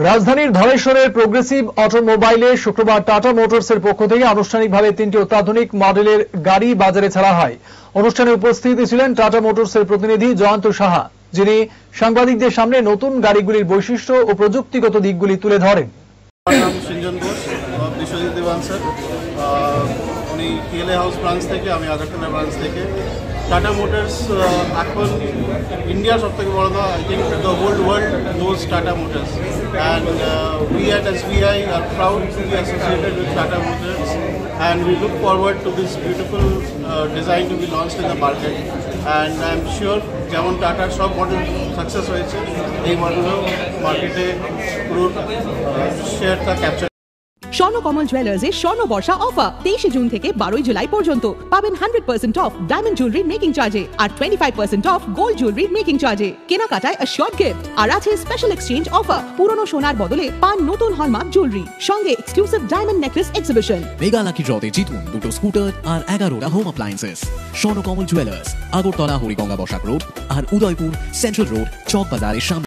রাজধানীর ধলেশ্বরের প্রোগ্রেসিভ অটোমোবাইলে শুক্রবার টাটা মোটরসের পক্ষ থেকে আনুষ্ঠানিকভাবে 3টি অত্যাধুনিক মডেলের গাড়ি বাজারে ছাড়া হয়। অনুষ্ঠানে উপস্থিত ছিলেন টাটা মোটরসের প্রতিনিধি জয়ন্ত সাহা, যিনি সাংবাদিকদের সামনে নতুন গাড়িগুলির বৈশিষ্ট্য ও প্রযুক্তিগত দিকগুলি তুলে ধরেন। টাটা মোটরস এখন ইন্ডিয়ার সবথেকে বড় না, I think the whole world knows Tata Motors, and we at SBI are proud to be associated with Tata Motors, and we look forward to this beautiful design to be launched in the market, and I'm sure যেমন টাটার সব model success হয়েছে, এই মডেলও মার্কেটে পুরো শেয়ারটা capture. Swarnakamal জুয়েলার্সের স্বর্ণ বর্ষা offer 23 June থেকে 12 জুলাই পর্যন্ত পাবেন 100% অফ ডায়মন্ড জুয়েলারি মেকিং চার্জে আর 25% অফ গোল্ড জুয়েলারি মেকিং চার্জে। কেনাকাটায় অ্যাশিওরড গিফট আর আছে স্পেশাল এক্সচেঞ্জ অফার। পুরনো সোনার বদলে পান নতুন হলমার্ক জুয়েলারি, সঙ্গে exclusive diamond necklace exhibition. Mega lucky ড্রতে জিতুন দুটো স্কুটার আর 11টা home appliances. Swarnakamal jewellers, Agartala Hariganga Basak road আর উদয়পুর সেন্ট্রাল রোড চক বাজারের সামনে।